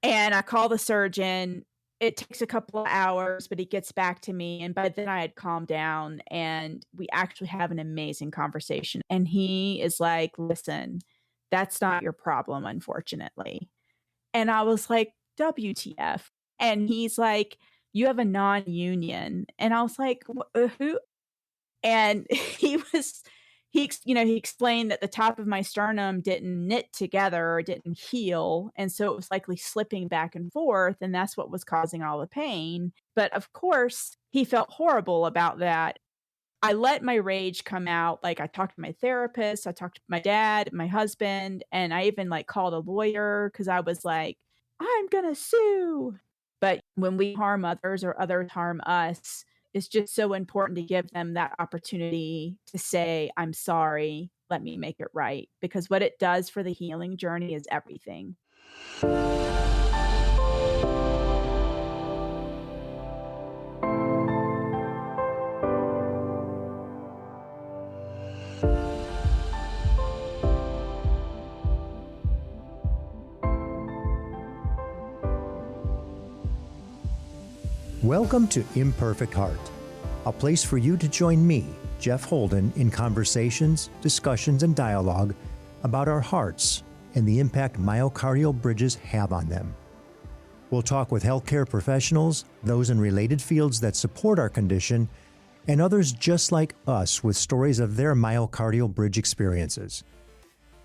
And I call the surgeon. It takes a couple of hours, but he gets back to me. And by then I had calmed down and we actually have an amazing conversation. And he is like, listen, that's not your problem, unfortunately. And I was like, WTF? And he's like, you have a non-union. And I was like, who? And he explained that the top of my sternum didn't knit together or didn't heal. And so it was likely slipping back and forth. And that's what was causing all the pain. But of course, he felt horrible about that. I let my rage come out. Like I talked to my therapist, I talked to my dad, my husband, and I even like called a lawyer because I was like, I'm gonna sue. But when we harm others or others harm us, it's just so important to give them that opportunity to say, I'm sorry, let me make it right. Because what it does for the healing journey is everything. Welcome to Imperfect Heart, a place for you to join me, Jeff Holden, in conversations, discussions, and dialogue about our hearts and the impact myocardial bridges have on them. We'll talk with healthcare professionals, those in related fields that support our condition, and others just like us with stories of their myocardial bridge experiences.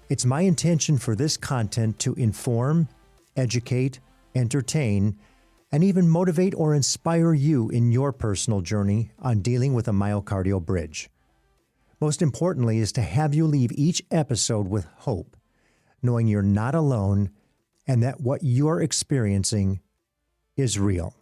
It's my intention for this content to inform, educate, entertain, and even motivate or inspire you in your personal journey on dealing with a myocardial bridge. Most importantly is to have you leave each episode with hope, knowing you're not alone and that what you're experiencing is real.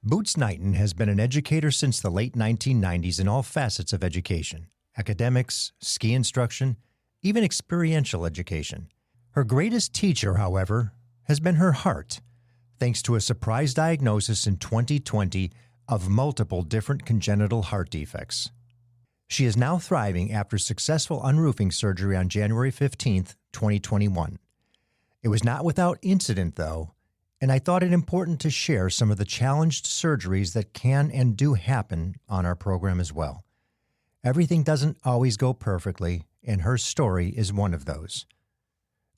Boots Knighton has been an educator since the late 1990s in all facets of education, academics, ski instruction, even experiential education. Her greatest teacher, however, has been her heart, thanks to a surprise diagnosis in 2020 of multiple different congenital heart defects. She is now thriving after successful unroofing surgery on January 15th, 2021. It was not without incident, though, and I thought it important to share some of the challenged surgeries that can and do happen on our program as well. Everything doesn't always go perfectly, and her story is one of those.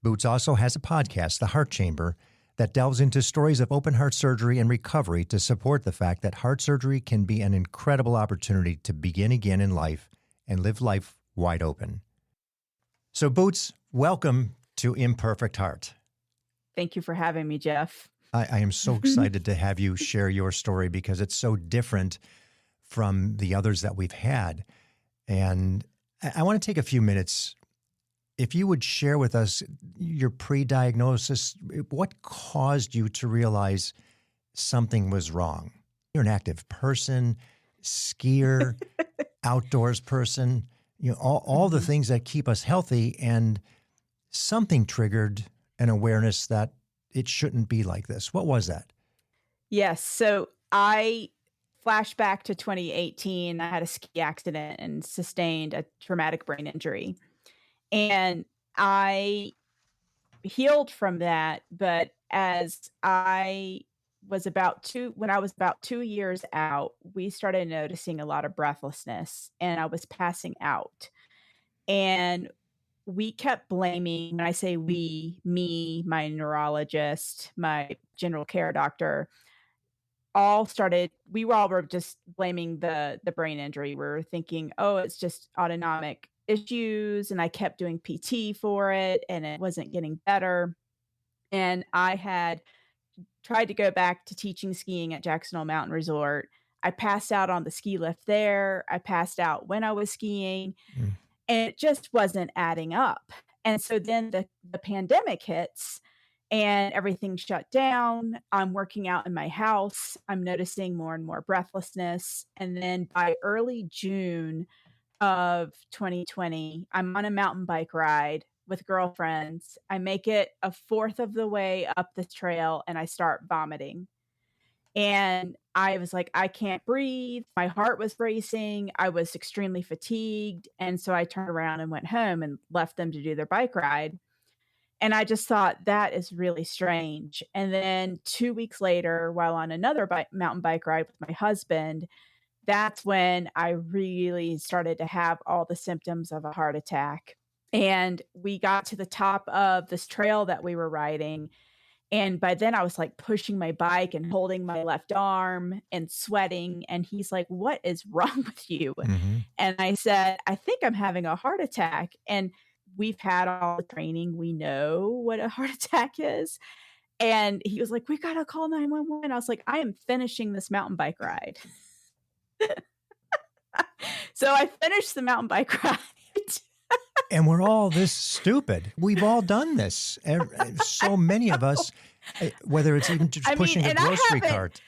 Boots also has a podcast, The Heart Chamber, that delves into stories of open heart surgery and recovery to support the fact that heart surgery can be an incredible opportunity to begin again in life and live life wide open. So Boots, welcome to Imperfect Heart. Thank you for having me, Jeff. I am so excited to have you share your story because it's so different from the others that we've had. And I want to take a few minutes. If you would share with us your pre-diagnosis, what caused you to realize something was wrong? You're an active person, skier, outdoors person, all the things that keep us healthy, and something triggered an awareness that it shouldn't be like this. What was that? Yes. So I flash back to 2018. I had a ski accident and sustained a traumatic brain injury. And I healed from that, but as I was when I was about 2 years out, we started noticing a lot of breathlessness and I was passing out. And we kept blaming, when I say we, me, my neurologist, my general care doctor, we all were just blaming the brain injury. We were thinking, oh, it's just autonomic issues. And I kept doing PT for it and it wasn't getting better. And I had tried to go back to teaching skiing at Jackson Hole Mountain Resort. I passed out on the ski lift there. I passed out when I was skiing and it just wasn't adding up. And so then the pandemic hits and everything shut down. I'm working out in my house. I'm noticing more and more breathlessness. And then by early June of 2020, I'm on a mountain bike ride with girlfriends. I make it a fourth of the way up the trail and I start vomiting. And I was like, I can't breathe. My heart was racing. I was extremely fatigued. And so I turned around and went home and left them to do their bike ride. And I just thought, "That is really strange." And then 2 weeks later, while on another mountain bike ride with my husband, that's when I really started to have all the symptoms of a heart attack. And we got to the top of this trail that we were riding, and by then I was, like, pushing my bike and holding my left arm and sweating, and he's like, "What is wrong with you?" Hmm. And I said, "I think I'm having a heart attack." And we've had all the training, we know what a heart attack is, and he was like, "We gotta call 911." I was like, "I am finishing this mountain bike ride." So I finished the mountain bike ride. And we're all this stupid. We've all done this. So many of us, whether it's even just I mean, pushing a and I grocery haven't cart.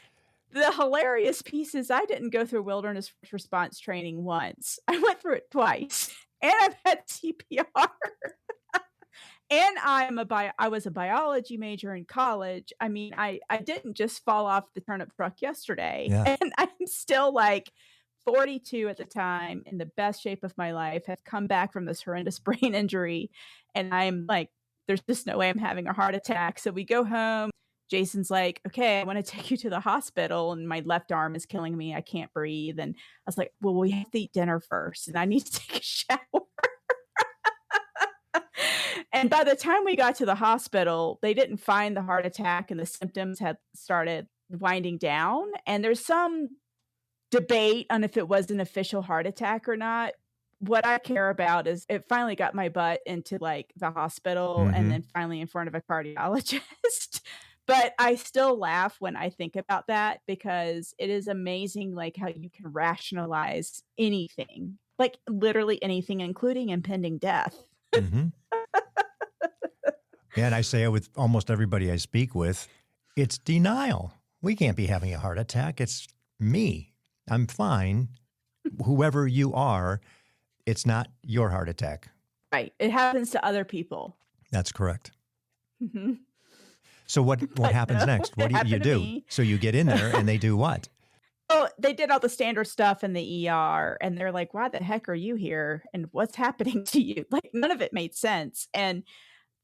the hilarious piece is I didn't go through wilderness first response training once. I went through it twice, and I've had CPR. And I was a biology major in college. I mean, I didn't just fall off the turnip truck yesterday, Yeah. and I'm still, like, 42 at the time, in the best shape of my life, have come back from this horrendous brain injury, and I'm like, "There's just no way I'm having a heart attack." So we go home. Jason's like, "Okay, I wanna take you to the hospital," and my left arm is killing me, I can't breathe, and I was like, "Well, we have to eat dinner first, and I need to take a shower." And by the time we got to the hospital, they didn't find the heart attack and the symptoms had started winding down. And there's some debate on if it was an official heart attack or not. What I care about is it finally got my butt into like the hospital and Hmm. then finally in front of a cardiologist. But I still laugh when I think about that because it is amazing like how you can rationalize anything, like literally anything, including impending death. Hmm. And I say it with almost everybody I speak with, it's denial. We can't be having a heart attack. It's me. I'm fine. Whoever you are, it's not your heart attack. Right, it happens to other people. That's correct. Mhm. So what But happens no, next? What it do you happened to do? me. So you get in there and they do what? Well, they did all the standard stuff in the ER, and they're like, "Why the heck are you here, and what's happening to you?" Like, none of it made sense, and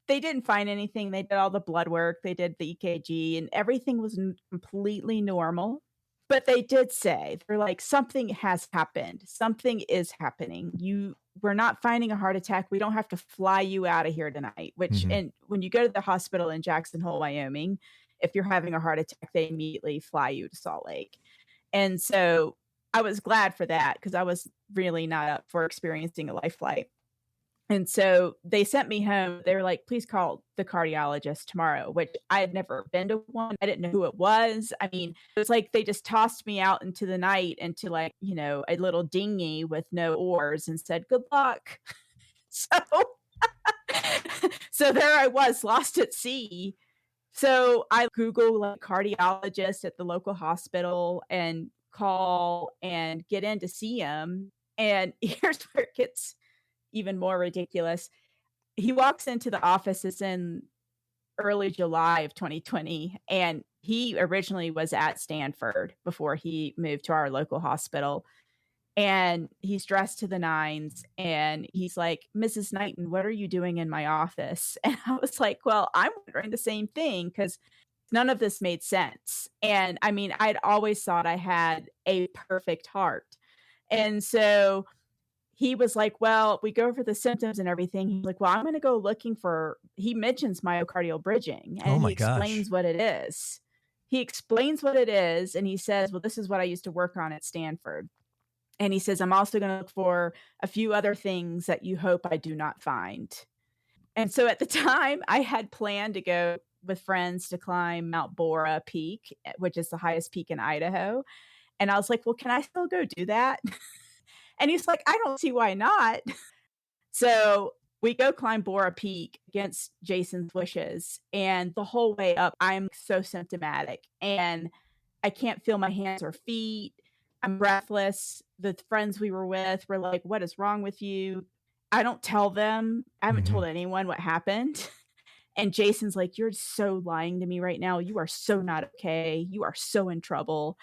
they didn't find anything. They did all the blood work, they did the EKG, and everything was n completely normal, but they did say, they're like, "Something has happened. Something is happening. We're not finding a heart attack. We don't have to fly you out of here tonight," which Hmm. and when you go to the hospital in Jackson Hole, Wyoming, if you're having a heart attack, they immediately fly you to Salt Lake. And so, I was glad for that because I was really not up for experiencing a life flight. And so, they sent me home. They were like, "Please call the cardiologist tomorrow," which I had never been to one. I didn't know who it was. I mean, it was like they just tossed me out into the night into, like, a little dinghy with no oars and said, "Good luck." So so there I was, lost at sea. So I Google like cardiologist at the local hospital and call and get in to see him. And here's where it gets even more ridiculous. He walks into the office, it's in early July of 2020, and he originally was at Stanford before he moved to our local hospital. And he's dressed to the nines, and he's like, "Mrs. Knighton, what are you doing in my office?" And I was like, "Well, I'm wondering the same thing because none of this made sense." And I mean, I'd always thought I had a perfect heart. And so he was like, "Well, we go over the symptoms and everything." He's like, "Well, I'm gonna go looking for" he mentions myocardial bridging, Oh and he my gosh. explains what it is. He explains what it is, and he says, "Well, this is what I used to work on at Stanford." And he says, "I'm also gonna look for a few other things that you hope I do not find." And so at the time, I had planned to go with friends to climb Mount Bora Peak, which is the highest peak in Idaho. And I was like, "Well, can I still go do that?" And he's like, "I don't see why not." So we go climb Bora Peak against Jason's wishes. And the whole way up, I'm so symptomatic and I can't feel my hands or feet. I'm breathless. The friends we were with were like, "What is wrong with you?" I don't tell them. I haven't Hmm. told anyone what happened. And Jason's like, "You're so lying to me right now. You are so not okay. You are so in trouble."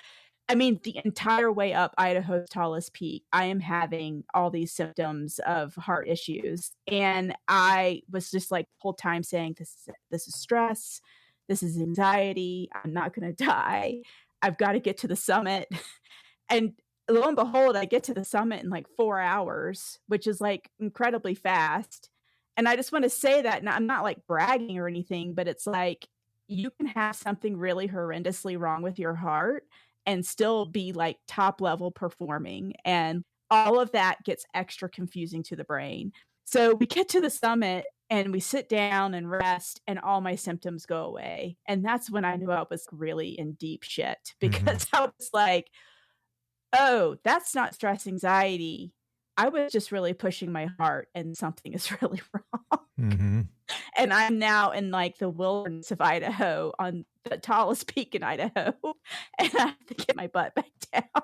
I mean, the entire way up Idaho's tallest peak, I am having all these symptoms of heart issues, and I was just, like, the whole time saying, this is stress, this is anxiety, I'm not gonna die, I've gotta get to the summit." And lo and behold, I get to the summit in, like, 4 hours, which is, like, incredibly fast, and I just wanna say that, and I'm not, like, bragging or anything, but it's like, you can have something really horrendously wrong with your heart and still be, like, top level performing, and all of that gets extra confusing to the brain. So, we get to the summit, and we sit down and rest, and all my symptoms go away, and that's when I knew I was really in deep shit Mm-hmm. because I was like, "Oh, that's not stress anxiety. I was just really pushing my heart, and something is really wrong." Mm-hmm. And I'm now in, like, the wilderness of Idaho on the tallest peak in Idaho, and I have to get my butt back down.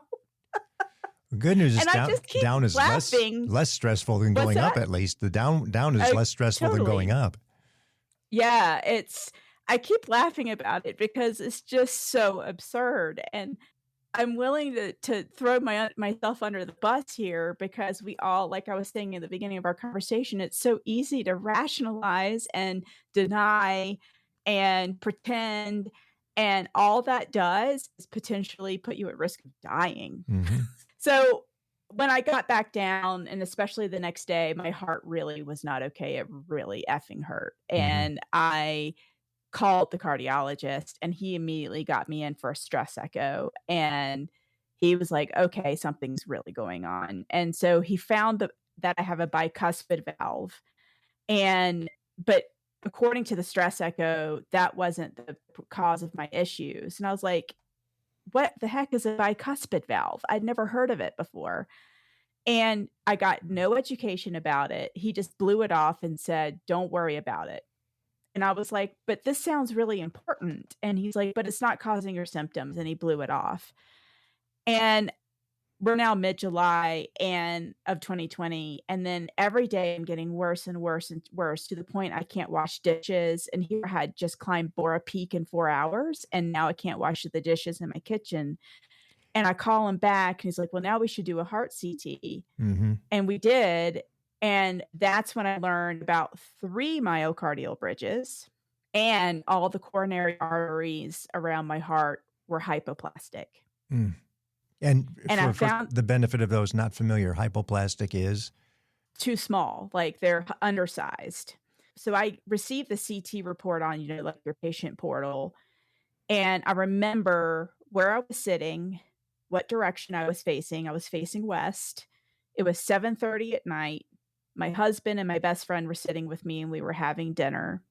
The good news is And I down just keep down is laughing. less stressful than What's going up. that? At least the down is Oh, less stressful than going totally. up. Yeah, it's I keep laughing about it because it's just so absurd, and I'm willing to throw myself under the bus here because we all like I was saying in the beginning of our conversation, it's so easy to rationalize and deny and pretend, and all that does is potentially put you at risk of dying. Mm-hmm. So, when I got back down, and especially the next day, my heart really was not okay, it really effing hurt, Mm-hmm. and I called the cardiologist, and he immediately got me in for a stress echo, and he was like, "Okay, something's really going on." And so he found that I have a bicuspid valve, and but according to the stress echo, that wasn't the cause of my issues. And I was like, "What the heck is a bicuspid valve? I'd never heard of it before." And I got no education about it. He just blew it off and said, "Don't worry about it." And I was like, "But this sounds really important." And he's like, "But it's not causing your symptoms." And he blew it off. And we're now mid-July and of 2020, and then every day I'm getting worse and worse and worse to the point I can't wash dishes. And here I had just climbed Bora Peak in 4 hours, and now I can't wash the dishes in my kitchen. And I call him back, and he's like, "Well, now we should do a heart CT." Mm-hmm. And we did, and that's when I learned about 3 myocardial bridges, and all the coronary arteries around my heart were hypoplastic. Mm. And And I for found the benefit of those not familiar, hypoplastic is. too small, like they're undersized. So I received the CT report on, like your patient portal, and I remember where I was sitting, what direction I was facing. I was facing west. It was 7:30 at night. My husband and my best friend were sitting with me, and we were having dinner.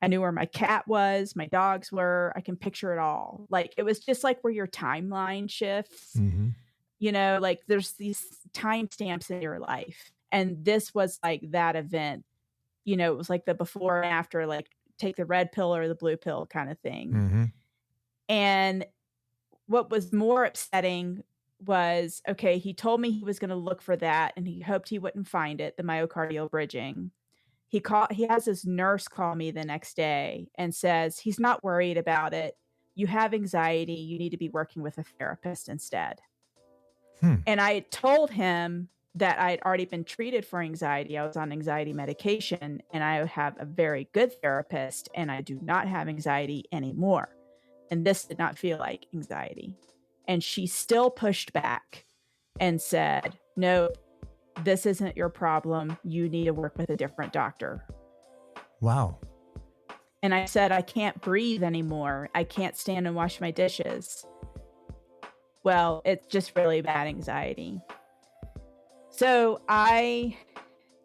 I knew where my cat was, my dogs were. I can picture it all. Like, it was just like where your timeline shifts, Mm-hmm. like there's these timestamps in your life. And this was like that event. It was like the before and after, like take the red pill or the blue pill kind of thing. Mm-hmm. And what was more upsetting was, okay, he told me he was gonna look for that, and he hoped he wouldn't find it, the myocardial bridging. He has his nurse call me the next day and says, "He's not worried about it. You have anxiety, you need to be working with a therapist instead." Hmm. And I had told him that I had already been treated for anxiety. I was on anxiety medication, and I have a very good therapist, and I do not have anxiety anymore. And this did not feel like anxiety. And she still pushed back and said, "No, this isn't your problem. You need to work with a different doctor." Wow. And I said, "I can't breathe anymore. I can't stand and wash my dishes." Well, it's just really bad anxiety. So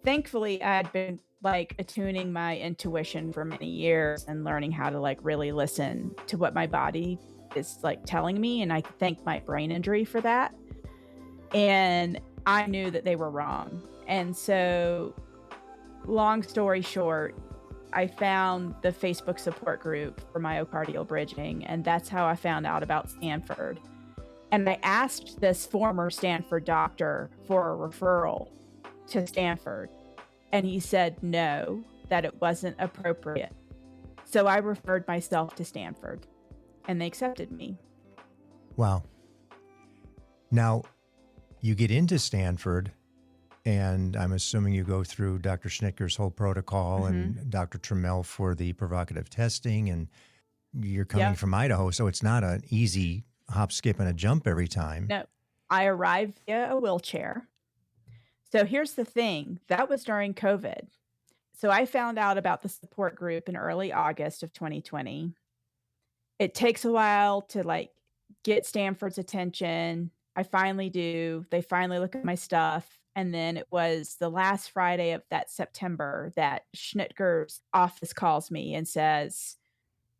thankfully, I had been like attuning my intuition for many years and learning how to like really listen to what my body is like telling me. And I thank my brain injury for that. And I knew that they were wrong. And so, long story short, I found the Facebook support group for myocardial bridging, and that's how I found out about Stanford. And I asked this former Stanford doctor for a referral to Stanford, and he said no, that it wasn't appropriate. So I referred myself to Stanford, and they accepted me. Wow. Now, you get into Stanford, and I'm assuming you go through Dr. Schnicker's whole protocol Mhm. and Dr. Trammell for the provocative testing, and you're coming Yep. from Idaho, so it's not an easy hop, skip, and a jump every time. No. I arrived via a wheelchair. So here's the thing, that was during COVID. So I found out about the support group in early August of 2020. It takes a while to, like, get Stanford's attention. I finally do. They finally look at my stuff, and then it was the last Friday of that September that Schnitger's office calls me and says,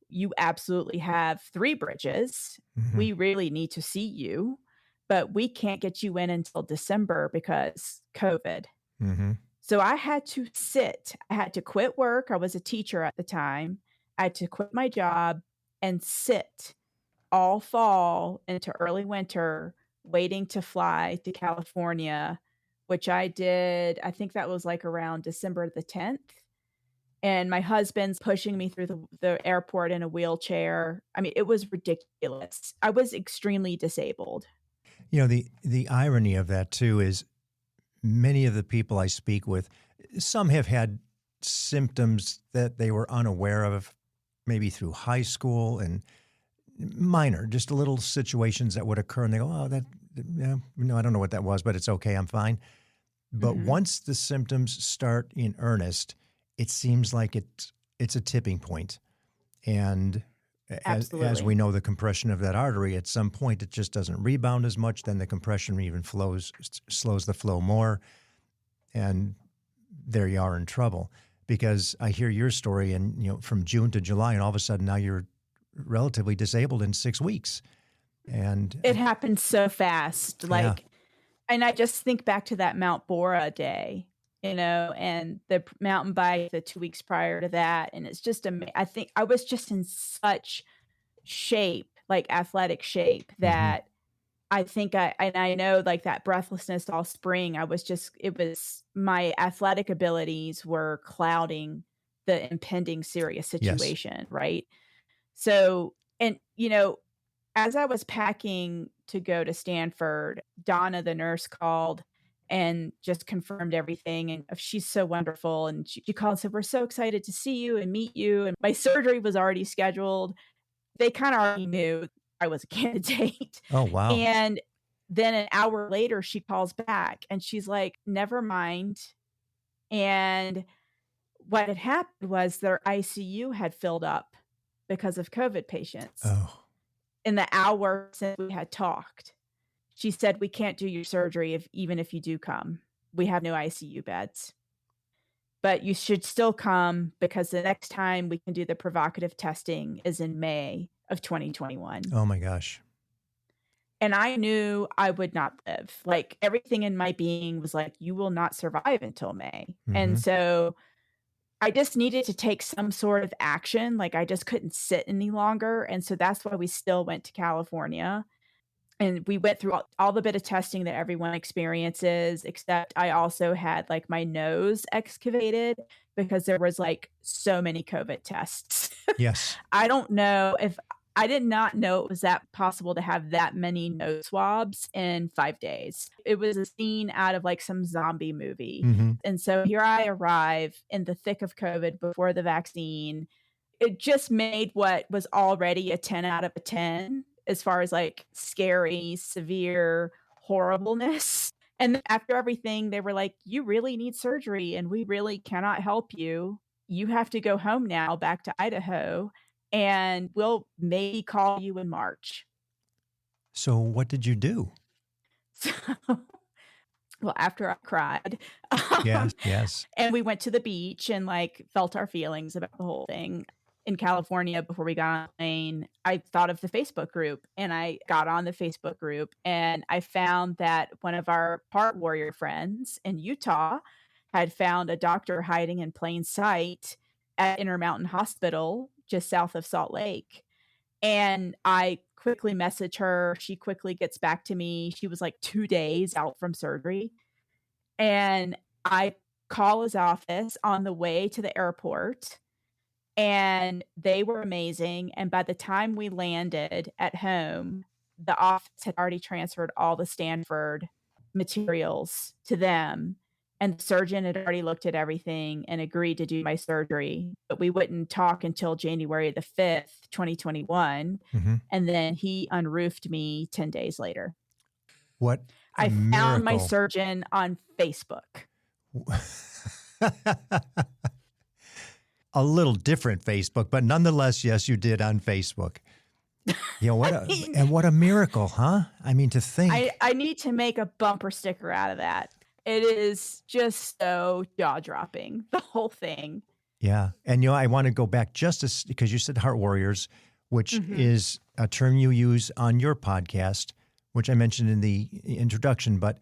"You absolutely have 3 bridges. Hmm. We really need to see you, but we can't get you in until December because COVID." Hmm. So I had to sit. I had to quit work. I was a teacher at the time. I had to quit my job and sit all fall into early winter waiting to fly to California, which I did. I think that was, like, around December the 10th, and my husband's pushing me through the airport in a wheelchair. I mean, it was ridiculous. I was extremely disabled. You know, the irony of that too is many of the people I speak with, some have had symptoms that they were unaware of, maybe through high school, and minor, just little situations that would occur, and they go, "Oh, that, yeah, no, I don't know what that was, but it's okay, I'm fine." But Mhm. once the symptoms start in earnest, it seems like it's a tipping point. And as we Absolutely. know, the compression of that artery, at some point, it just doesn't rebound as much. Then the compression even slows the flow more, and there you are in trouble. Because I hear your story, and from June to July, and all of a sudden now you're relatively disabled in 6 weeks. And It happened so fast, yeah, like, and I just think back to that Mount Bora day, and the mountain bike the 2 weeks prior to that, and it's just I think I was just in such shape, like, athletic shape hmm, that I think I know, like, that breathlessness all spring, I was just it was my athletic abilities were clouding the impending serious yes, situation, right? So and, as I was packing to go to Stanford, Donna, the nurse, called and just confirmed everything, and she's so wonderful, and she called and said, "We're so excited to see you and meet you," and my surgery was already scheduled. They kinda already knew I was a candidate, oh wow, and then an hour later, she calls back, and she's like, "Never mind," and what had happened was their ICU had filled up because of COVID patients oh. in the hour since we had talked. She said, "We can't do your surgery even if you do come. We have no ICU beds. But you should still come because the next time we can do the provocative testing is in May of 2021." Oh my gosh. And I knew I would not live. Like, everything in my being was like, "You will not survive until May." And Hmm. so I just needed to take some sort of action. Like, I just couldn't sit any longer. And so that's why we still went to California. And we went through all the bit of testing that everyone experiences, except I also had, like, my nose excavated because there was, like, so many COVID tests. Yes. I don't know if I did not know it was that possible to have that many nose swabs in 5 days. It was a scene out of, like, some zombie movie. Hmm. And so here I arrive in the thick of COVID before the vaccine. It just made what was already a 10 out of a 10 as far as, like, scary, severe horribleness. And then after everything, they were like, "You really need surgery, and we really cannot help you. You have to go home now back to Idaho, and we'll maybe call you in March." So what did you do? So well, after I cried, Yes, um, yes. and we went to the beach and, like, felt our feelings about the whole thing. In California, before we got on the plane, I thought of the Facebook group, and I got on the Facebook group, and I found that one of our part warrior friends in Utah had found a doctor hiding in plain sight at Intermountain Hospital just south of Salt Lake. And I quickly message her, she quickly gets back to me. She was, like, 2 days out from surgery, and I call his office on the way to the airport, and they were amazing, and by the time we landed at home, the office had already transferred all the Stanford materials to them, and the surgeon had already looked at everything and agreed to do my surgery, but we wouldn't talk until January the 5th, 2021, Mm-hmm. and then he unroofed me 10 days later. What a I found my miracle. surgeon on Facebook. A little different Facebook, but nonetheless, yes, you did on Facebook. You know, what a miracle, huh? I mean, to think. I need to make a bumper sticker out of that. It is just so jaw-dropping, the whole thing. Yeah. And, I want to go back because you said Heart Warriors, which is a term you use on your podcast, which I mentioned in the introduction, but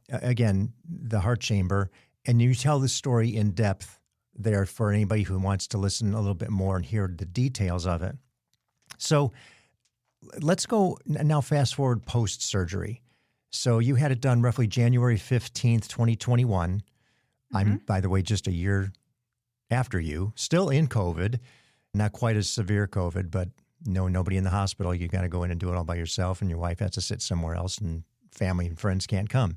again, the heart chamber. And you tell the story in depth there for anybody who wants to listen a little bit more and hear the details of it. So let's go now fast forward post-surgery. So you had it done roughly January 15th, 2021. I'm, by the way, just a year after you, still in COVID, not quite as severe COVID, but nobody in the hospital. You got to go in and do it all by yourself, and your wife has to sit somewhere else, and family and friends can't come.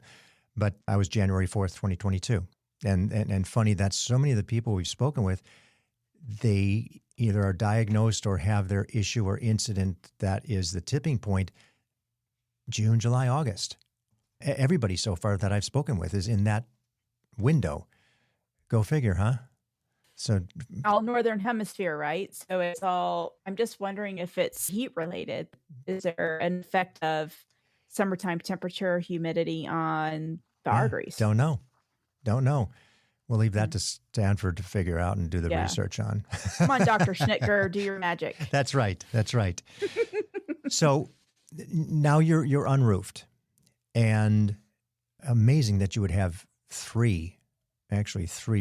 But I was January 4th, 2022. And funny that so many of the people we've spoken with, they either are diagnosed or have their issue or incident that is the tipping point June, July, August. Everybody so far that I've spoken with is in that window. Go figure, huh? So all Northern Hemisphere, right? So it's all, I'm just wondering if it's heat related. Is there an effect of summertime temperature, humidity on the arteries? Don't know. We'll leave that to Stanford to figure out and do the research on. Come on, Dr. Schnitker, do your magic. That's right. So now you're unroofed, and amazing that you would have three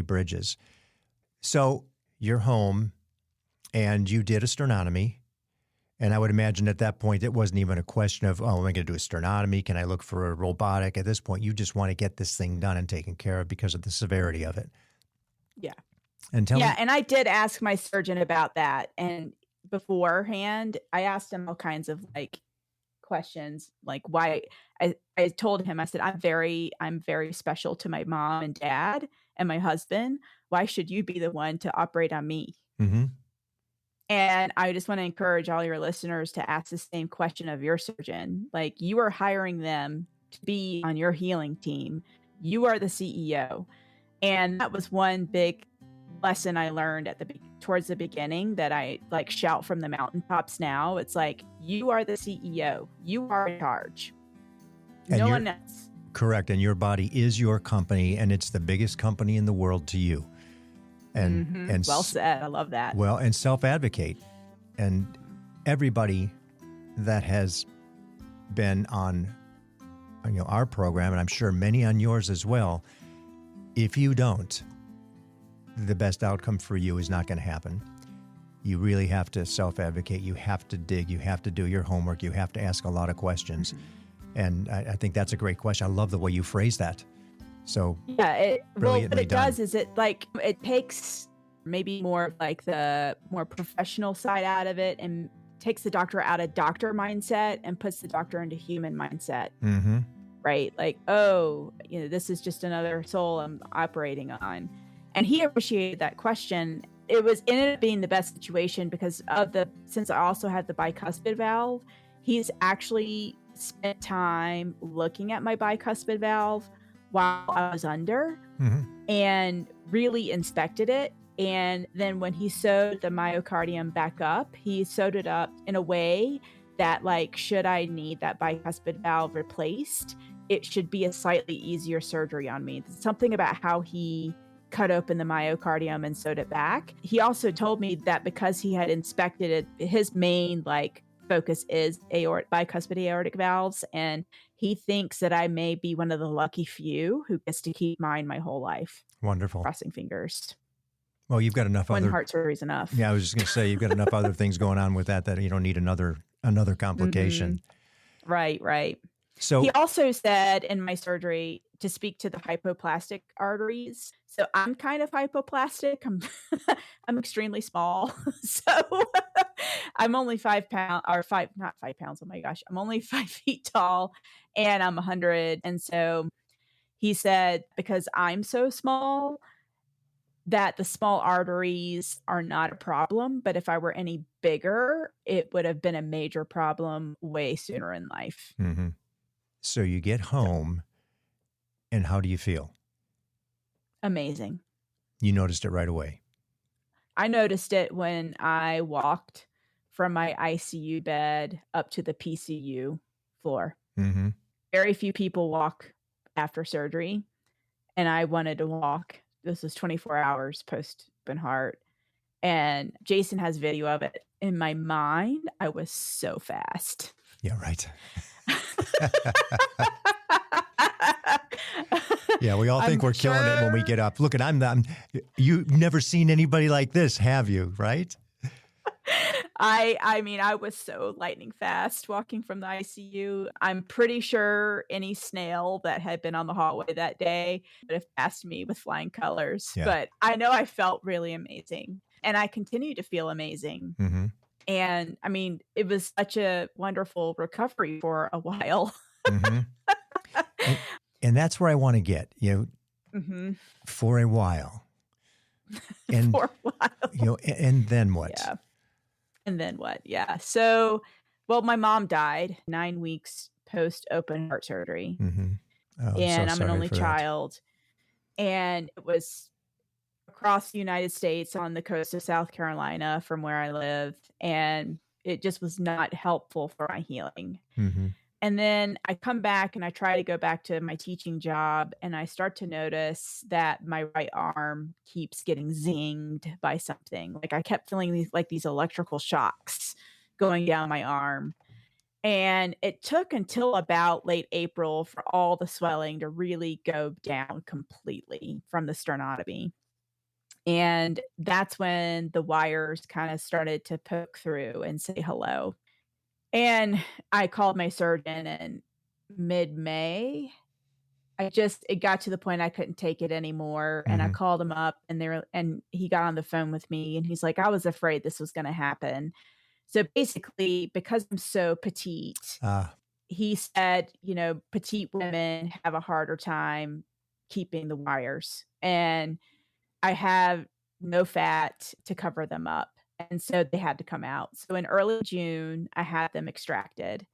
bridges. So you're home, and you did a sternotomy. And I would imagine at that point, it wasn't even a question of, am I going to do a sternotomy? Can I look for a robotic? At this point, you just want to get this thing done and taken care of because of the severity of it. Yeah. And tell me. And I did ask my surgeon about that. And beforehand, I asked him all kinds of questions, like why. I told him, I said, I'm very special to my mom and dad and my husband. Why should you be the one to operate on me? Mm-hmm. And I just want to encourage all your listeners to ask the same question of your surgeon. Like, you are hiring them to be on your healing team. You are the CEO. And that was one big lesson I learned towards the beginning that I shout from the mountaintops now. It's like, you are the CEO. You are in charge. No one else. Correct. And your body is your company, and it's the biggest company in the world to you. And well said. I love that. Well, and self-advocate. And everybody that has been on our program, and I'm sure many on yours as well, if you don't, the best outcome for you is not going to happen. You really have to self-advocate. You have to dig. You have to do your homework. You have to ask a lot of questions. And I think that's a great question. I love the way you phrase that. So what it does is it takes maybe more like the more professional side out of it and takes the doctor out of doctor mindset and puts the doctor into human mindset. Mm-hmm. Right? Like, this is just another soul I'm operating on. And he appreciated that question. It ended up being the best situation because since I also had the bicuspid valve, he's actually spent time looking at my bicuspid valve while I was under and really inspected it. And then when he sewed the myocardium back up, he sewed it up in a way that, should I need that bicuspid valve replaced, it should be a slightly easier surgery on me. Something about how he cut open the myocardium and sewed it back. He also told me that because he had inspected it, his main focus is bicuspid aortic valves, and he thinks that I may be one of the lucky few who gets to keep mine my whole life. Wonderful. Crossing fingers. Well, you've got enough One heart surgery's enough. Yeah, I was just going to say, you've got enough other things going on with that you don't need another complication. Right. So he also said in my surgery to speak to the hypoplastic arteries. So I'm kind of hypoplastic. I'm extremely small. So I'm only 5 pounds or five, not 5 pounds. Oh my gosh. I'm only 5 feet tall and I'm 100. And so he said, because I'm so small, that the small arteries are not a problem. But if I were any bigger, it would have been a major problem way sooner in life. Mm-hmm. So you get home, and how do you feel? Amazing. You noticed it right away. I noticed it when I walked from my ICU bed up to the PCU floor. Mm-hmm. Very few people walk after surgery, and I wanted to walk. This was 24 hours post open heart, and Jason has video of it. In my mind, I was so fast. Yeah, right. Yeah, we all think we're killing it when we get up. Look, you've never seen anybody like this, have you? Right? I mean, I was so lightning fast walking from the ICU. I'm pretty sure any snail that had been on the hallway that day would have passed me with flying colors. Yeah. But I know I felt really amazing. And I continue to feel amazing. Mm-hmm. And I mean, it was such a wonderful recovery for a while. Mm-hmm. And that's where I want to get, Mm-hmm. for a while. And, For a while. And then what? Yeah. And then what? Yeah. So, well, my mom died 9 weeks post open heart surgery. Mm-hmm. Oh, And so I'm an sorry only for that. child. And it was across the United States on the coast of South Carolina from where I live. And it just was not helpful for my healing. Mm-hmm. And then I come back and I try to go back to my teaching job, and I start to notice that my right arm keeps getting zinged by something. Like I kept feeling these electrical shocks going down my arm. And it took until about late April for all the swelling to really go down completely from the sternotomy. And that's when the wires kind of started to poke through and say hello. And I called my surgeon in mid-May. It got to the point I couldn't take it anymore. And I Mhm. called him up and he got on the phone with me and he's like, I was afraid this was going to happen. So basically, because I'm so petite, Ah, he said, petite women have a harder time keeping the wires. And I have no fat to cover them up. And so they had to come out. So in early June, I had them extracted.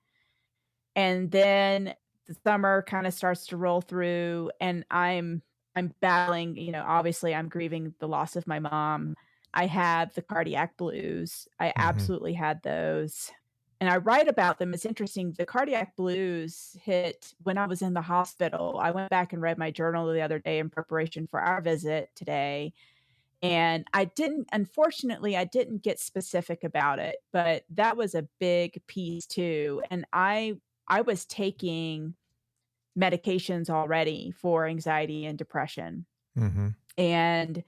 And then the summer kind of starts to roll through and I'm battling, obviously I'm grieving the loss of my mom. I have the cardiac blues. I mhm. absolutely had those. And I write about them. It's interesting. The cardiac blues hit when I was in the hospital. I went back and read my journal the other day in preparation for our visit today. And unfortunately, I didn't get specific about it, but that was a big piece too. And I was taking medications already for anxiety and depression. Mhm. And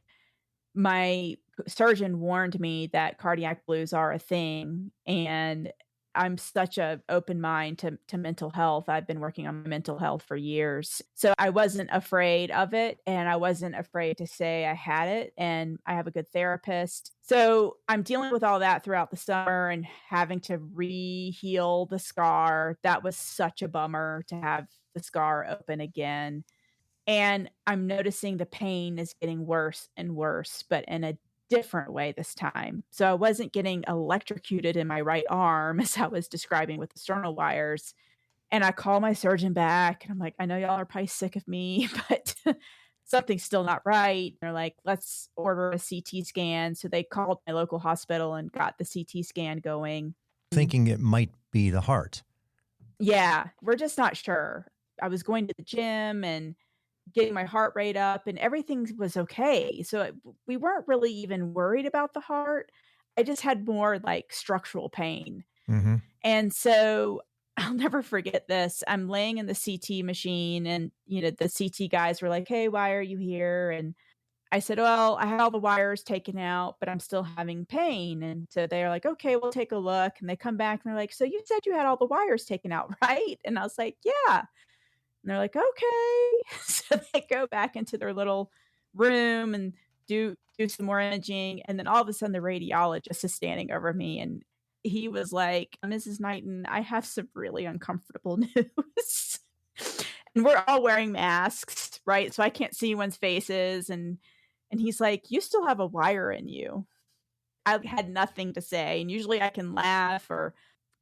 my surgeon warned me that cardiac blues are a thing, and I'm such a open mind to mental health. I've been working on my mental health for years. So I wasn't afraid of it, and I wasn't afraid to say I had it, and I have a good therapist. So I'm dealing with all that throughout the summer and having to re-heal the scar. That was such a bummer to have the scar open again. And I'm noticing the pain is getting worse and worse, but in a different way this time. So I wasn't getting electrocuted in my right arm as I was describing with the sternal wires. And I call my surgeon back and I'm like, I know y'all are probably sick of me, but something's still not right. They're like, let's order a CT scan. So they called my local hospital and got the CT scan going. Thinking it might be the heart. Yeah, we're just not sure. I was going to the gym and getting my heart rate up and everything was okay. So we weren't really even worried about the heart. I just had more like structural pain. Mhm. And so I'll never forget this. I'm laying in the CT machine and the CT guys were like, "Hey, why are you here?" And I said, "Well, I had all the wires taken out, but I'm still having pain." And so they're like, "Okay, we'll take a look." And they come back and they're like, "So you said you had all the wires taken out, right?" And I was like, "Yeah." And they're like, okay. So they go back into their little room and do some more imaging. And then all of a sudden the radiologist is standing over me and he was like, Mrs. Knighton, I have some really uncomfortable news. And we're all wearing masks, right? So I can't see anyone's faces. And he's like, you still have a wire in you. I had nothing to say. And usually I can laugh or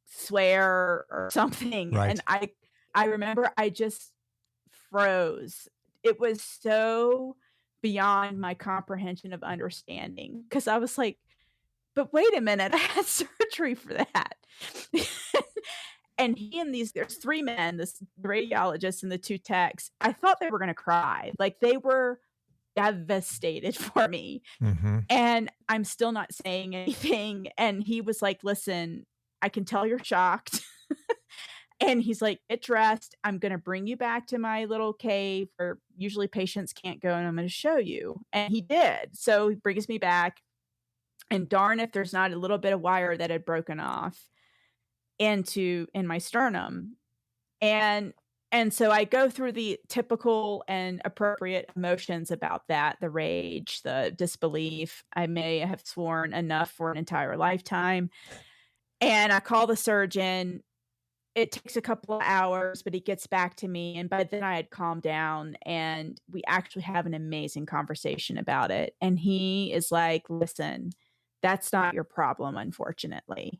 swear or something. And Right. I remember I just froze. It was so beyond my comprehension of understanding because I was like, but wait a minute, I had surgery for that. And he and there's 3 men, this radiologist and the 2 techs. I thought they were gonna cry, like, they were devastated for me, Mm-hmm. and I'm still not saying anything, and he was like, "Listen, I can tell you're shocked." And he's like, "Get dressed, I'm gonna bring you back to my little cave where usually patients can't go, and I'm gonna show you." And he did, so he brings me back, and darn if there's not a little bit of wire that had broken off in my sternum. And and so I go through the typical and appropriate emotions about that, the rage, the disbelief. I may have sworn enough for an entire lifetime. And I call the surgeon. It takes a couple of hours, but he gets back to me. And by then I had calmed down and we actually have an amazing conversation about it. And he is like, listen, that's not your problem, unfortunately.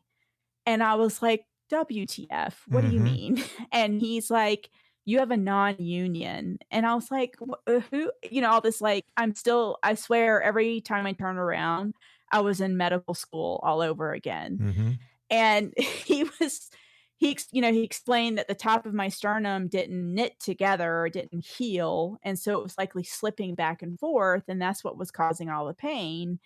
And I was like, "WTF? What do you Mm-hmm. mean?" And he's like, "You have a non-union." And I was like, who?" All this like, I swear every time I turn around, I was in medical school all over again. Mm-hmm. And he explained that the top of my sternum didn't knit together or didn't heal. And so it was likely slipping back and forth. And that's what was causing all the pain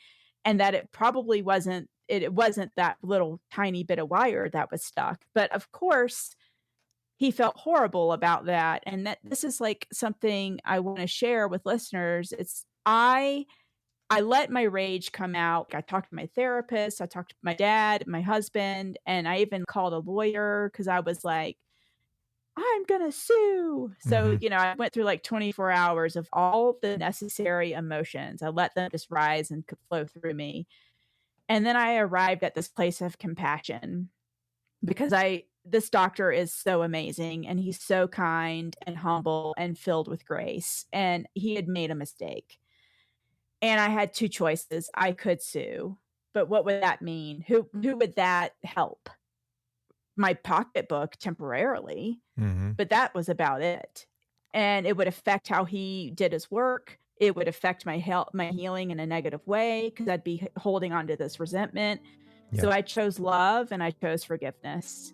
and that it probably wasn't that little tiny bit of wire that was stuck. But of course, he felt horrible about that. And that this is like something I want to share with listeners. I let my rage come out. I talked to my therapist, I talked to my dad, my husband, and I even called a lawyer because I was like, I'm gonna sue. So, Mm-hmm. I went through like 24 hours of all the necessary emotions. I let them just rise and flow through me. And then I arrived at this place of compassion because this doctor is so amazing and he's so kind and humble and filled with grace. And he had made a mistake. And I had 2 choices. I could sue, but what would that mean? Who would that help? My pocketbook temporarily, Mm-hmm. but that was about it. And it would affect how he did his work. It would affect my health, my healing in a negative way because I'd be holding on to this resentment. So Yep. I chose love and I chose forgiveness.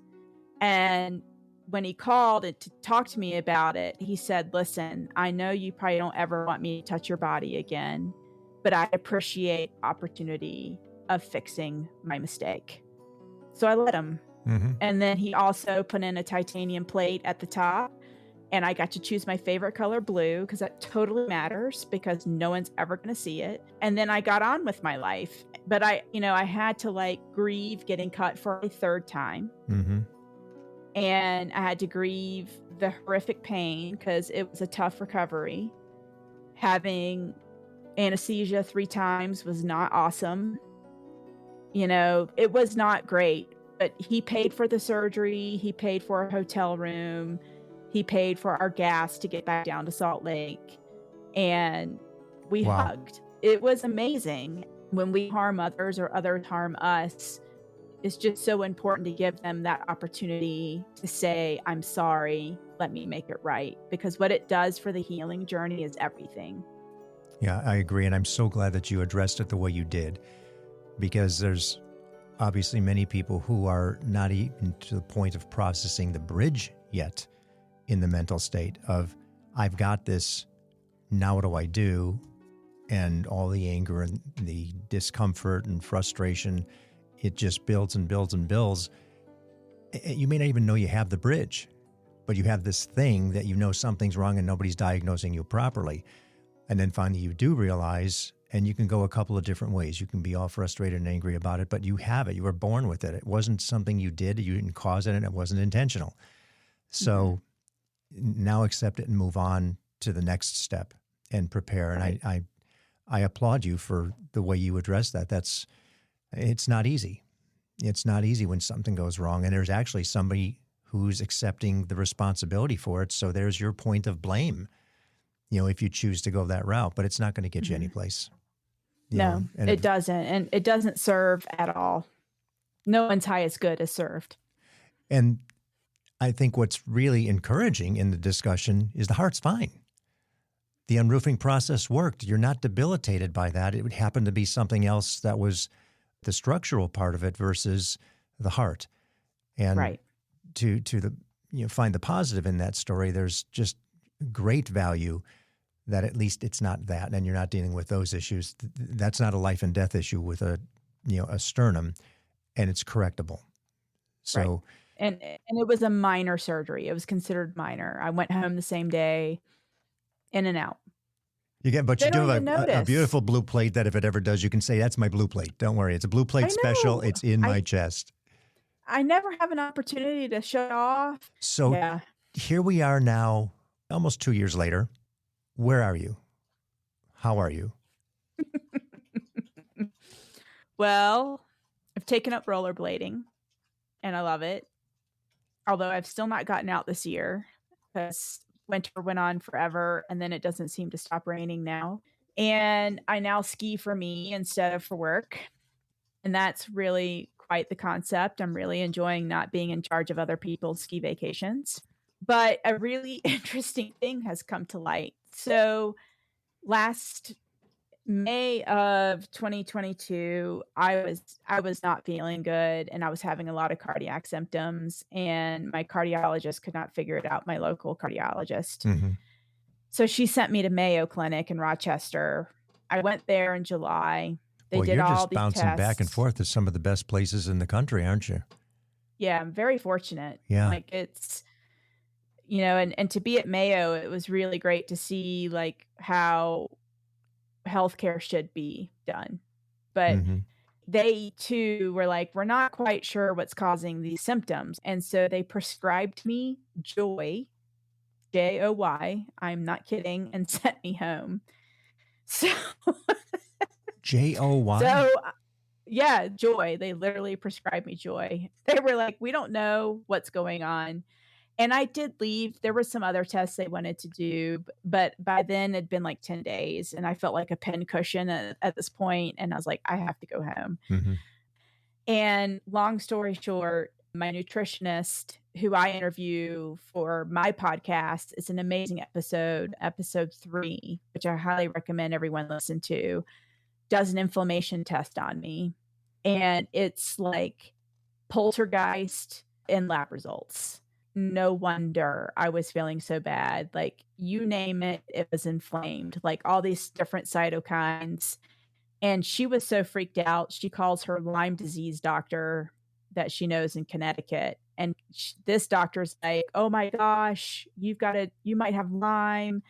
And when he called to talk to me about it, he said, listen, I know you probably don't ever want me to touch your body again, but I appreciate opportunity of fixing my mistake. So I let him. Mm-hmm. And then he also put in a titanium plate at the top. And I got to choose my favorite color, blue, because that totally matters because no one's ever going to see it. And then I got on with my life. But I had to like grieve getting cut for a 3rd time. Mm-hmm. And I had to grieve the horrific pain because it was a tough recovery. Having anesthesia 3 times was not awesome. It was not great, but he paid for the surgery. He paid for a hotel room. He paid for our gas to get back down to Salt Lake. And we Wow. hugged. It was amazing. When we harm others or others harm us, it's just so important to give them that opportunity to say, I'm sorry, let me make it right. Because what it does for the healing journey is everything. Yeah, I agree. And I'm so glad that you addressed it the way you did, because there's obviously many people who are not even to the point of processing the bridge yet in the mental state of, I've got this, now what do I do? And all the anger and the discomfort and frustration, it just builds and builds and builds. You may not even know you have the bridge, but you have this thing that you know something's wrong and nobody's diagnosing you properly. And then finally you do realize, and you can go a couple of different ways. You can be all frustrated and angry about it, but you have it. You were born with it. It wasn't something you did. You didn't cause it, and it wasn't intentional. So now accept it and move on to the next step and prepare. And Right. I applaud you for the way you address that. It's not easy. It's not easy when something goes wrong. And there's actually somebody who's accepting the responsibility for it. So there's your point of blame, if you choose to go that route, but it's not going to get you anyplace. No, it doesn't. And it doesn't serve at all. No one's highest good is served. And I think what's really encouraging in the discussion is the heart's fine. The unroofing process worked. You're not debilitated by that. It would happen to be something else that was the structural part of it versus the heart. And right. to find the positive in that story, there's just great value that at least it's not that, and you're not dealing with those issues. That's not a life and death issue with a sternum, and it's correctable. So. Right. And it was a minor surgery. It was considered minor. I went home the same day, in and out. But you do have a beautiful blue plate that if it ever does, you can say, that's my blue plate. Don't worry. It's a blue plate special. It's in my chest. I never have an opportunity to show off. So here we are now, almost 2 years later. Where are you? How are you? Well, I've taken up rollerblading, and I love it. Although I've still not gotten out this year because winter went on forever and then it doesn't seem to stop raining now. And I now ski for me instead of for work. And that's really quite the concept. I'm really enjoying not being in charge of other people's ski vacations. But a really interesting thing has come to light. So last May of 2022, I was not feeling good and I was having a lot of cardiac symptoms and my cardiologist could not figure it out, my local cardiologist. Mm-hmm. So she sent me to Mayo Clinic in Rochester. I went there in July. They did you're all just these bouncing tests. Back and forth to some of the best places in the country, aren't you? Yeah, I'm very fortunate. Yeah. Like it's, and to be at Mayo, it was really great to see like how healthcare should be done. But they too were like, we're not quite sure what's causing these symptoms. And so they prescribed me Joy, Joy, I'm not kidding, and sent me home. So Joy? So yeah, Joy. They literally prescribed me Joy. They were like, we don't know what's going on. And I did leave. There were some other tests they wanted to do, but by then it'd been like 10 days and I felt like a pincushion at this point. And I was like, I have to go home. Mm-hmm. And long story short, my nutritionist, who I interview for my podcast, is an amazing episode 3, which I highly recommend everyone listen to, does an inflammation test on me. And it's like poltergeist in lab results. No wonder I was feeling so bad. Like you name it, it was inflamed, like all these different cytokines. And she was so freaked out. She calls her Lyme disease doctor that she knows in Connecticut. And this doctor's like, oh my gosh, you might have Lyme.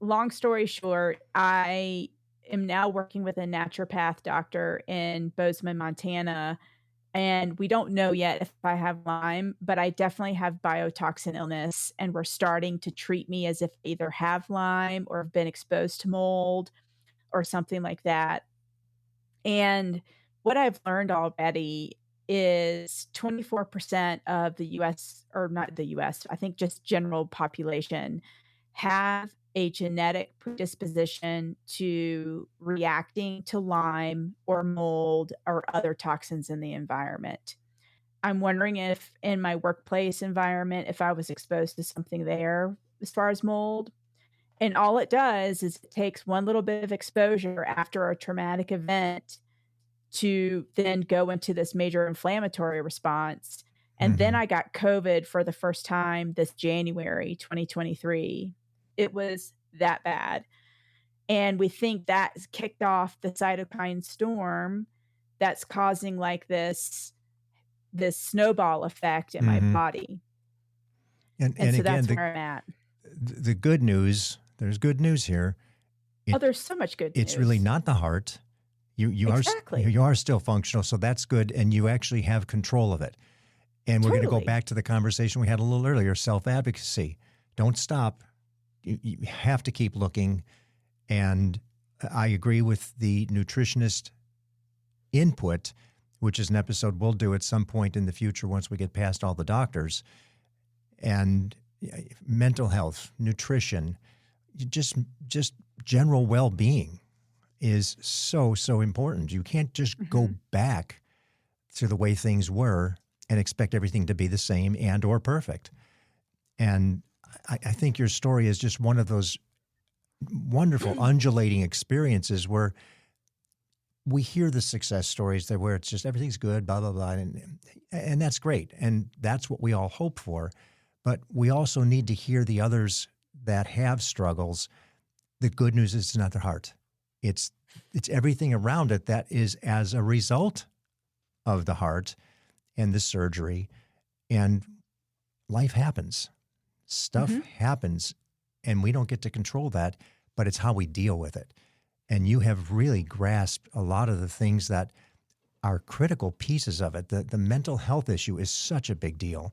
Long story short, I am now working with a naturopath doctor in Bozeman, Montana. And we don't know yet if I have Lyme, but I definitely have biotoxin illness. And we're starting to treat me as if I either have Lyme or have been exposed to mold or something like that. And what I've learned already is 24% of the US, or not the US, I think just general population, have a genetic predisposition to reacting to Lyme or mold or other toxins in the environment. I'm wondering if in my workplace environment, if I was exposed to something there as far as mold. And all it does is it takes one little bit of exposure after a traumatic event to then go into this major inflammatory response. And then I got COVID for the first time this January 2023. It was that bad. And we think that kicked off the cytokine storm that's causing like this snowball effect in my body. And so again, that's where I'm at. The good news, there's good news here. There's so much good news. It's really not the heart. You are still functional, so that's good, and you actually have control of it. And we're going to go back to the conversation we had a little earlier, self-advocacy. Don't stop. You have to keep looking. And I agree with the nutritionist input, which is an episode we'll do at some point in the future once we get past all the doctors. And mental health, nutrition, just general well-being is so important. You can't just go back to the way things were and expect everything to be the same and or perfect. And I think your story is just one of those wonderful undulating experiences where we hear the success stories where it's just everything's good, blah, blah, blah. And that's great. And that's what we all hope for. But we also need to hear the others that have struggles. The good news is it's not their heart. It's everything around it that is as a result of the heart and the surgery. And life happens. Stuff happens, and we don't get to control that, but it's how we deal with it. And you have really grasped a lot of the things that are critical pieces of it. The mental health issue is such a big deal.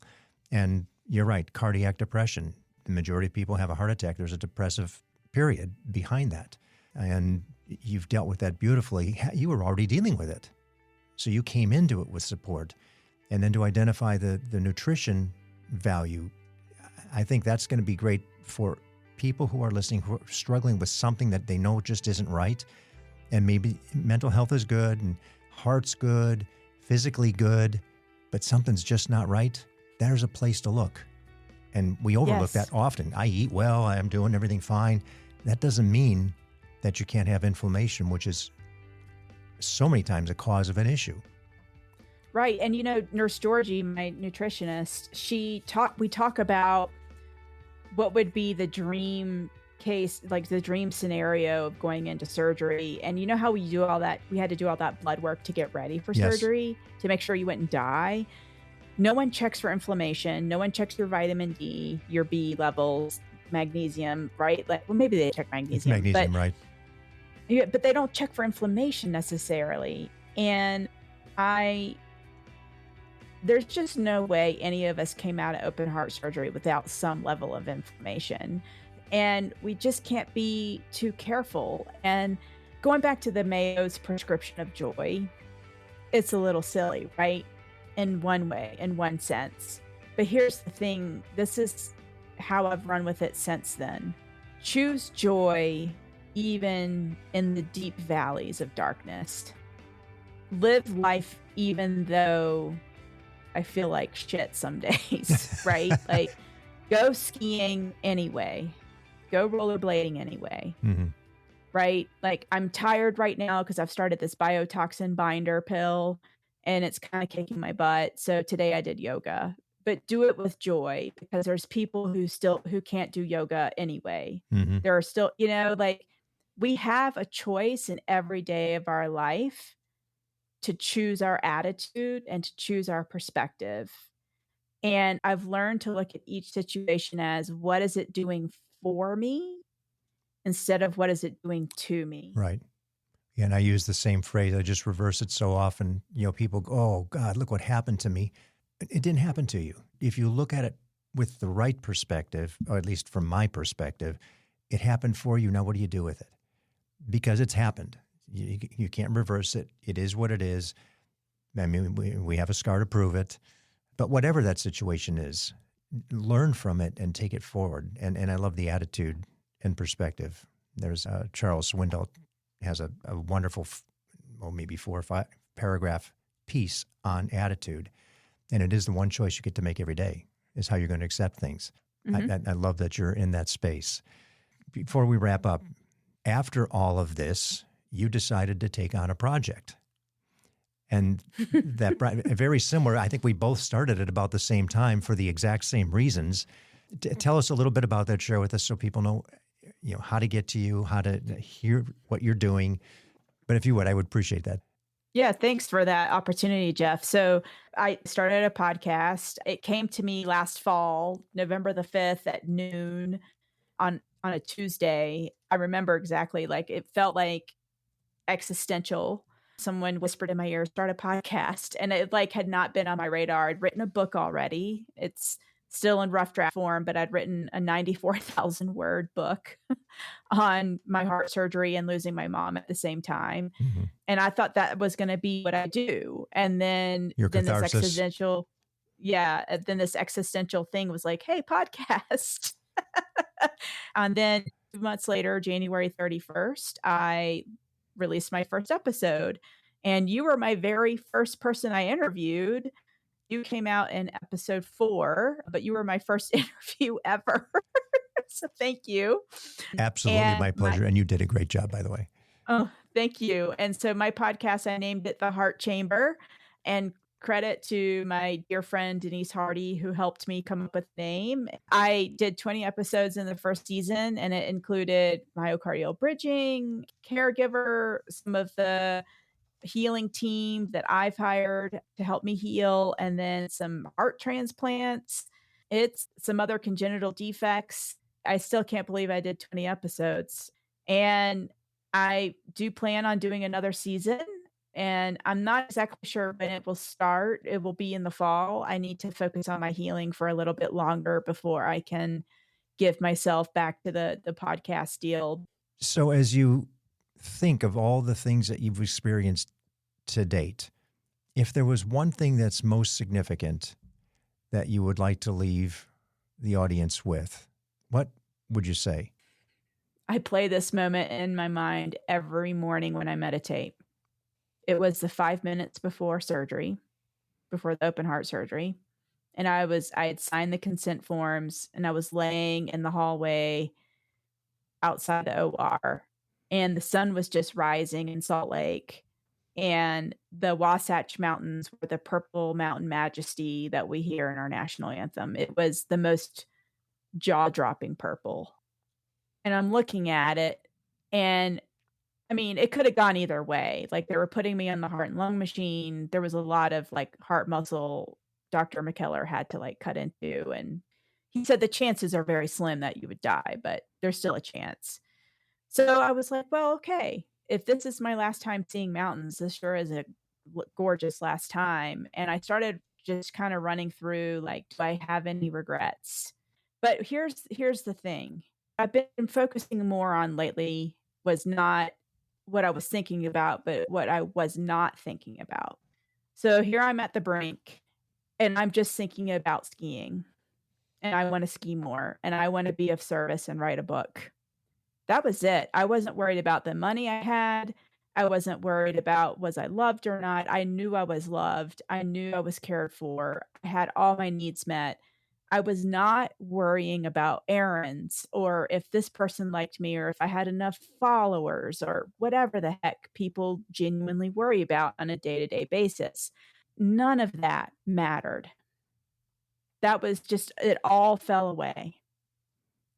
And you're right, cardiac depression. The majority of people have a heart attack. There's a depressive period behind that. And you've dealt with that beautifully. You were already dealing with it. So you came into it with support. And then to identify the nutrition value, I think that's going to be great for people who are listening who are struggling with something that they know just isn't right. And maybe mental health is good and heart's good, physically good, but something's just not right. There's a place to look. And we overlook that often. I eat well, I'm doing everything fine. That doesn't mean that you can't have inflammation, which is so many times a cause of an issue. Right. And, Nurse Georgie, my nutritionist, we talk about what would be the dream case, like the dream scenario of going into surgery. And you know how we do all that? We had to do all that blood work to get ready for surgery to make sure you wouldn't die. No one checks for inflammation. No one checks your vitamin D, your B levels, magnesium, right? Well, maybe they check magnesium. Right. Yeah, but they don't check for inflammation necessarily. And there's just no way any of us came out of open heart surgery without some level of inflammation. And we just can't be too careful. And going back to the Mayo's prescription of joy, it's a little silly, right? In one way, in one sense. But here's the thing. This is how I've run with it since then. Choose joy even in the deep valleys of darkness. Live life even though I feel like shit some days, right? Like, go skiing anyway. Go rollerblading anyway, right? Like, I'm tired right now because I've started this biotoxin binder pill and it's kind of kicking my butt. So today I did yoga, but do it with joy because there's people who can't do yoga anyway. There are still, we have a choice in every day of our life to choose our attitude and to choose our perspective. And I've learned to look at each situation as, what is it doing for me instead of what is it doing to me? Right. Yeah, and I use the same phrase. I just reverse it so often. People go, oh, God, look what happened to me. It didn't happen to you. If you look at it with the right perspective, or at least from my perspective, it happened for you. Now, what do you do with it? Because it's happened. You can't reverse it. It is what it is. I mean, we have a scar to prove it. But whatever that situation is, learn from it and take it forward. And I love the attitude and perspective. There's Charles Swindoll has a wonderful, maybe 4 or 5 paragraph piece on attitude. And it is the one choice you get to make every day, is how you're going to accept things. I love that you're in that space. Before we wrap up, after all of this, you decided to take on a project. And that very similar, I think we both started at about the same time for the exact same reasons. Tell us a little bit about that, share with us so people know, how to get to you, how to hear what you're doing. But if you would, I would appreciate that. Yeah, thanks for that opportunity, Jeff. So I started a podcast. It came to me last fall, November the 5th at noon on a Tuesday. I remember exactly, it felt like existential. Someone whispered in my ear, start a podcast. And it had not been on my radar. I'd written a book already. It's still in rough draft form, but I'd written a 94,000 word book on my heart surgery and losing my mom at the same time. Mhm. And I thought that was gonna be what I do. And then Your then this catharsis. existential yeah, then this existential thing was like, "Hey, podcast." And then 2 months later, January 31st, I released my first episode, and you were my very first person I interviewed. You came out in episode 4, but you were my first interview ever. So thank you. Absolutely my And my pleasure. And you did a great job, by the way. Oh, thank you. And so my podcast, I named it The Heart Chamber, and credit to my dear friend Denise Hardy, who helped me come up with the name. I did 20 episodes in the first season, and it included myocardial bridging, caregiver, some of the healing team that I've hired to help me heal, and then some heart transplants. It's some other congenital defects. I still can't believe I did 20 episodes. And I do plan on doing another season, and I'm not exactly sure when it will start. It will be in the fall. I need to focus on my healing for a little bit longer before I can give myself back to the podcast deal. So, as you think of all the things that you've experienced to date, if there was one thing that's most significant that you would like to leave the audience with, what would you say? I play this moment in my mind every morning when I meditate. It was the 5 minutes before surgery, before the open heart surgery, and I had signed the consent forms, and I was laying in the hallway outside the OR, and the sun was just rising in Salt Lake, and the Wasatch Mountains were the purple mountain majesty that we hear in our national anthem. It was the most jaw-dropping purple, and I'm looking at it, and I mean, it could have gone either way. Like, they were putting me on the heart and lung machine. There was a lot of, like, heart muscle Dr. McKellar had to, like, cut into, and he said the chances are very slim that you would die, but there's still a chance. So I was like, "Well, okay. If this is my last time seeing mountains, this sure is a gorgeous last time." And I started just kinda running through, like, do I have any regrets? But here's the thing. I've been focusing more on lately was not what I was thinking about, but what I was not thinking about. So here I'm at the brink, and I'm just thinking about skiing, and I wanna ski more, and I wanna be of service and write a book. That was it. I wasn't worried about the money I had. I wasn't worried about was I loved or not. I knew I was loved. I knew I was cared for. I had all my needs met. I was not worrying about errands or if this person liked me or if I had enough followers or whatever the heck people genuinely worry about on a day-to-day basis. None of that mattered. That was just it all fell away.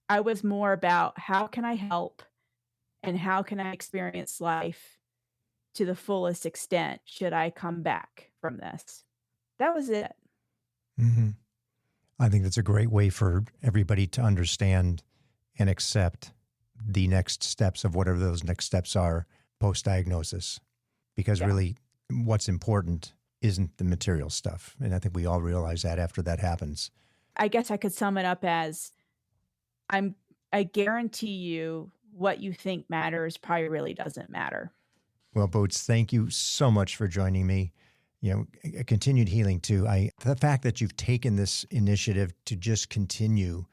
I was more about how can I help and how can I experience life to the fullest extent should I come back from this? That was it. Hmm. I think that's a great way for everybody to understand and accept the next steps of whatever those next steps are post-diagnosis. Because Yeah. really what's important isn't the material stuff. And I think we all realize that after that happens. I guess I could sum it up as I'm I guarantee you what you think matters probably really doesn't matter. Well, Boots, thank you so much for joining me. You know, continued healing too. The fact that you've taken this initiative to just continue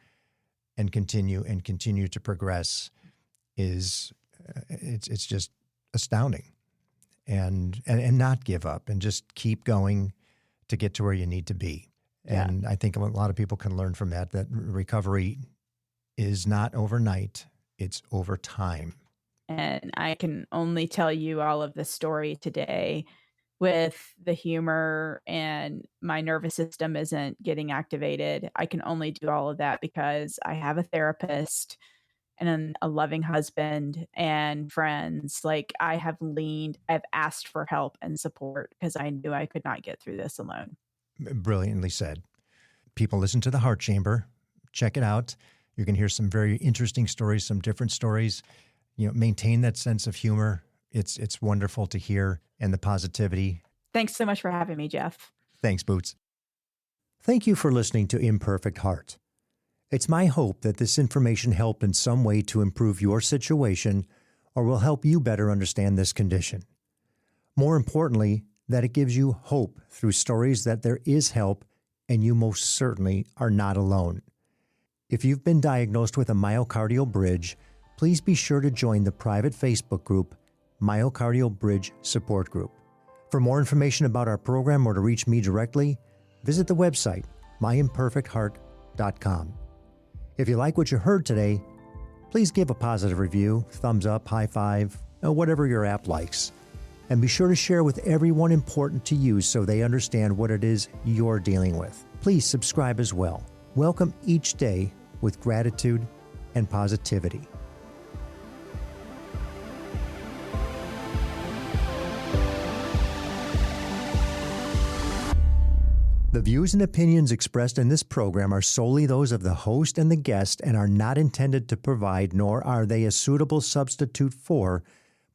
and continue and continue to progress is it's just astounding. And not give up and just keep going to get to where you need to be. Yeah. And I think a lot of people can learn from that recovery is not overnight, it's over time. And I can only tell you all of the story today with the humor and my nervous system isn't getting activated. I can only do all of that because I have a therapist and a loving husband and friends. Like I've asked for help and support because I knew I could not get through this alone. Brilliantly said. People listen to The Heart Chamber. Check it out. You can hear some very interesting stories, some different stories. You know, maintain that sense of humor. It's wonderful to hear, and the positivity. Thanks so much for having me, Jeff. Thanks, Boots. Thank you for listening to Imperfect Heart. It's my hope that this information helped in some way to improve your situation or will help you better understand this condition. More importantly, that it gives you hope through stories that there is help and you most certainly are not alone. If you've been diagnosed with a myocardial bridge, please be sure to join the private Facebook group, Myocardial Bridge Support Group. For more information about our program or to reach me directly, visit the website, myimperfectheart.com. If you like what you heard today, please give a positive review, thumbs up, high five, or whatever your app likes. And be sure to share with everyone important to you so they understand what it is you're dealing with. Please subscribe as well. Welcome each day with gratitude and positivity. The views and opinions expressed in this program are solely those of the host and the guest and are not intended to provide, nor are they a suitable substitute for,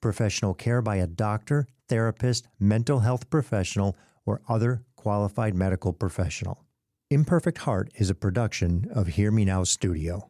professional care by a doctor, therapist, mental health professional, or other qualified medical professional. Imperfect Heart is a production of Hear Me Now Studio.